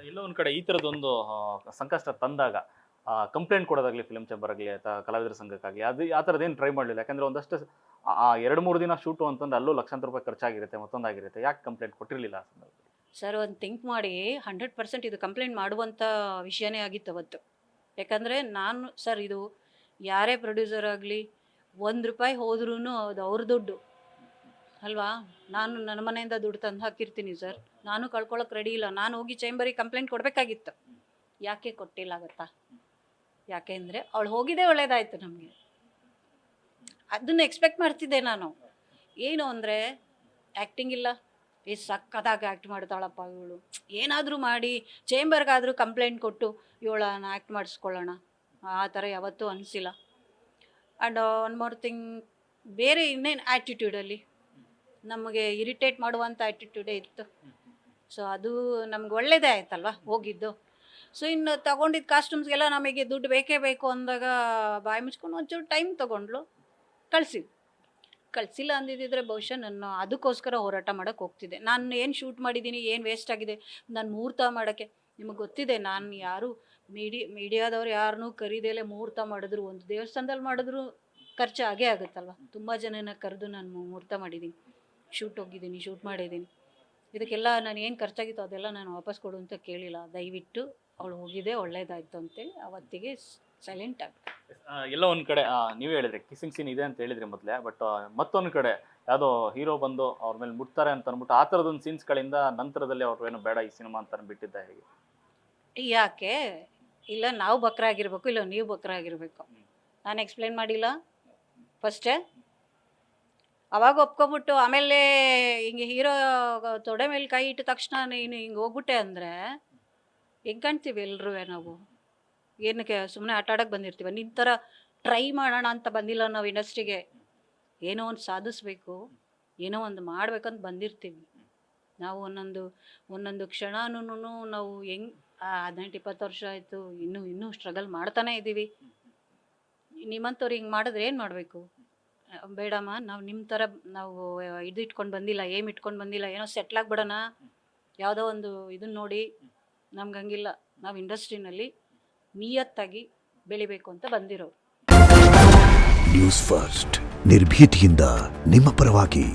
ಎಲ್ಲೋ ಒಂದು ಕಡೆ ಈ ಥರದೊಂದು ಸಂಕಷ್ಟ ತಂದಾಗ ಕಂಪ್ಲೇಂಟ್ ಕೊಡೋದಾಗಲಿ ಫಿಲ್ಮ್ ಚೇಂಬರ್ ಆಗಲಿ ಅಥವಾ ಕಲಾವಿದರ ಸಂಘಕ್ಕಾಗಲಿ ಅದು ಆ ಥರದ್ದೇನು ಟ್ರೈ ಮಾಡಲಿಲ್ಲ. ಯಾಕಂದರೆ ಒಂದಷ್ಟು 2-3 ದಿನ ಶೂಟು ಅಂತಂದ್ರೆ ಅಲ್ಲೂ ಲಕ್ಷಾಂತರ ರೂಪಾಯಿ ಖರ್ಚಾಗಿರುತ್ತೆ, ಮತ್ತೊಂದಾಗಿರುತ್ತೆ. ಯಾಕೆ ಕಂಪ್ಲೇಂಟ್ ಕೊಟ್ಟಿರಲಿಲ್ಲ ಆ ಸಂದರ್ಭದಲ್ಲಿ? ಸರ್ ಒಂದು ಥಿಂಕ್ ಮಾಡಿ 100% ಇದು ಕಂಪ್ಲೇಂಟ್ ಮಾಡುವಂಥ ವಿಷಯನೇ ಆಗಿತ್ತು ಅವತ್ತು. ಯಾಕಂದರೆ ನಾನು ಸರ್ ಇದು ಯಾರೇ ಪ್ರೊಡ್ಯೂಸರ್ ಆಗಲಿ ₹1 ಹೋದ್ರೂ ಅದು ಅವ್ರ ದುಡ್ಡು ಅಲ್ವಾ. ನಾನು ನನ್ನ ಮನೆಯಿಂದ ದುಡ್ಡು ತಂದು ಹಾಕಿರ್ತೀನಿ ಸರ್, ನಾನು ಕಳ್ಕೊಳ್ಳೋಕೆ ರೆಡಿ ಇಲ್ಲ. ನಾನು ಹೋಗಿ ಚೇಂಬರಿಗೆ ಕಂಪ್ಲೇಂಟ್ ಕೊಡಬೇಕಾಗಿತ್ತು, ಯಾಕೆ ಕೊಟ್ಟಿಲ್ಲ ಗೊತ್ತಾ? ಯಾಕೆ ಅಂದರೆ ಅವಳು ಹೋಗಿದ್ದೇ ಒಳ್ಳೇದಾಯಿತು ನಮಗೆ. ಅದನ್ನು ಎಕ್ಸ್ಪೆಕ್ಟ್ ಮಾಡ್ತಿದ್ದೆ ನಾನು. ಏನು ಅಂದರೆ ಆ್ಯಕ್ಟಿಂಗ್ ಇಲ್ಲ, ಸಕ್ಕತ್ತಾಗಿ ಆ್ಯಕ್ಟ್ ಮಾಡ್ತಾಳಪ್ಪ ಇವಳು, ಏನಾದರೂ ಮಾಡಿ ಚೇಂಬರ್ಗಾದರೂ ಕಂಪ್ಲೇಂಟ್ ಕೊಟ್ಟು ಇವಳನ್ನ ಆ್ಯಕ್ಟ್ ಮಾಡಿಸ್ಕೊಳ್ಳೋಣ, ಆ ಥರ ಯಾವತ್ತೂ ಅನಿಸಿಲ್ಲ. ಆ್ಯಂಡ್ ಒನ್ ಮೋರ್ ಥಿಂಗ್, ಬೇರೆ ಇನ್ನೇನು ಆ್ಯಟಿಟ್ಯೂಡಲ್ಲಿ ನಮಗೆ ಇರಿಟೇಟ್ ಮಾಡುವಂಥ ಆ್ಯಟಿಟ್ಯೂಡೇ ಇತ್ತು. ಸೊ ಅದು ನಮ್ಗೆ ಒಳ್ಳೆಯದೇ ಆಯ್ತಲ್ವ ಹೋಗಿದ್ದು. ಸೊ ಇನ್ನು ತೊಗೊಂಡಿದ್ದ ಕಾಸ್ಟ್ಯೂಮ್ಸ್ಗೆಲ್ಲ ನಮಗೆ ದುಡ್ಡು ಬೇಕೇ ಬೇಕು ಅಂದಾಗ ಬಾಯಿ ಮುಚ್ಕೊಂಡು ಒಂಚೂರು ಟೈಮ್ ತೊಗೊಂಡ್ಲು, ಕಳಿಸಿಲ್ಲ ಅಂದಿದ್ದರೆ ಬಹುಶಃ ನಾನು ಅದಕ್ಕೋಸ್ಕರ ಹೋರಾಟ ಮಾಡೋಕ್ಕೆ ಹೋಗ್ತಿದ್ದೆ. ನಾನು ಏನು ಶೂಟ್ ಮಾಡಿದ್ದೀನಿ, ಏನು ವೇಸ್ಟ್ ಆಗಿದೆ, ನಾನು ಮುಹೂರ್ತ ಮಾಡೋಕ್ಕೆ ನಿಮಗೆ ಗೊತ್ತಿದೆ. ನಾನು ಯಾರು ಮೀಡಿಯಾದವ್ರು ಯಾರನ್ನೂ ಕರೀದೇಲೆ ಮುಹೂರ್ತ ಮಾಡಿದ್ರು, ಒಂದು ದೇವಸ್ಥಾನದಲ್ಲಿ ಮಾಡಿದ್ರು ಖರ್ಚು ಆಗೇ ಆಗುತ್ತಲ್ವ. ತುಂಬ ಜನನ ಕರೆದು ನಾನು ಮುಹೂರ್ತ ಮಾಡಿದ್ದೀನಿ, ಶೂಟ್ ಮಾಡಿದ್ದೀನಿ. ಇದಕ್ಕೆಲ್ಲ ನಾನು ಏನು ಖರ್ಚಾಗಿತ್ತು ಅದೆಲ್ಲ ನಾನು ವಾಪಸ್ ಕೊಡು ಅಂತ ಕೇಳಿಲ್ಲ. ದಯವಿಟ್ಟು ಅವಳು ಹೋಗಿದ್ದೆ ಒಳ್ಳೇದಾಯಿತು ಅಂತೇಳಿ ಅವತ್ತಿಗೆ ಸೈಲೆಂಟ್ ಆಗಿ. ಎಲ್ಲ ಒಂದು ಕಡೆ ನೀವು ಹೇಳಿದ್ರಿ ಕಿಸ್ಸಿಂಗ್ ಸೀನ್ ಇದೆ ಅಂತ ಹೇಳಿದ್ರಿ ಮೊದಲೇ, ಬಟ್ ಮತ್ತೊಂದು ಕಡೆ ಯಾವುದೋ ಹೀರೋ ಬಂದು ಅವ್ರ ಮೇಲೆ ಮುಟ್ತಾರೆ ಅಂತ ಅಂದ್ಬಿಟ್ಟು ಆ ಥರದೊಂದು ಸೀನ್ಸ್ಗಳಿಂದ ನಂತರದಲ್ಲಿ ಅವ್ರು ಏನೋ ಬೇಡ ಈ ಸಿನಿಮಾ ಅಂತ ಬಿಟ್ಟಿದ್ದ ಹೇಗೆ? ಯಾಕೆ ಇಲ್ಲ, ನಾವು ಬಕ್ರಾಗಿರ್ಬೇಕು, ಇಲ್ಲ ನೀವು ಬಕ್ರಾಗಿರ್ಬೇಕು. ನಾನು ಎಕ್ಸ್ಪ್ಲೇನ್ ಮಾಡಿಲ್ಲ ಫಸ್ಟೇ, ಅವಾಗ ಒಪ್ಕೊಬಿಟ್ಟು ಆಮೇಲೆ ಹಿಂಗೆ ಹೀರೋ ತೊಡೆ ಮೇಲೆ ಕೈ ಇಟ್ಟ ತಕ್ಷಣ ನೀನು ಹಿಂಗೆ ಹೋಗ್ಬಿಟ್ಟೆ ಅಂದರೆ ಹೆಂಗೆ ಕಾಣ್ತೀವಿ ಎಲ್ಲರೂ? ನಾವು ಏನಕ್ಕೆ ಸುಮ್ಮನೆ ಆಟ ಆಡೋಕ್ಕೆ ಬಂದಿರ್ತೀವಿ? ನಿನ್ನ ಥರ ಟ್ರೈ ಮಾಡೋಣ ಅಂತ ಬಂದಿಲ್ಲ ನಾವು ಇಂಡಸ್ಟ್ರಿಗೆ. ಏನೋ ಒಂದು ಸಾಧಿಸ್ಬೇಕು, ಏನೋ ಒಂದು ಮಾಡ್ಬೇಕಂತ ಬಂದಿರ್ತೀವಿ ನಾವು. ಒಂದೊಂದು ಕ್ಷಣನೂ ನಾವು ಹೆಂಗೆ 18-20 ವರ್ಷ ಆಯಿತು, ಇನ್ನೂ ಸ್ಟ್ರಗಲ್ ಮಾಡ್ತಾನೇ ಇದ್ದೀವಿ. ನಿಮ್ಮಂಥವ್ರು ಹಿಂಗೆ ಮಾಡಿದ್ರೆ ಏನು ಮಾಡಬೇಕು? ಬೇಡಮ್ಮ, ನಾವು ನಿಮ್ಮ ಥರ ನಾವು ಇದು ಇಟ್ಕೊಂಡು ಬಂದಿಲ್ಲ, ಇಟ್ಕೊಂಡು ಬಂದಿಲ್ಲ, ಏನೋ ಸೆಟ್ಲಾಗ್ಬಿಡೋಣ ಯಾವುದೋ ಒಂದು ಇದನ್ನ ನೋಡಿ. ನಮ್ಗೆ ಹಂಗಿಲ್ಲ, ನಾವು ಇಂಡಸ್ಟ್ರಿನಲ್ಲಿ ನಿಯತ್ತಾಗಿ ಬೆಳಿಬೇಕು ಅಂತ ಬಂದಿರೋರು. ನ್ಯೂಸ್ ಫಸ್ಟ್ ನಿರ್ಭೀತಿಯಿಂದ ನಿಮ್ಮ ಪರವಾಗಿ.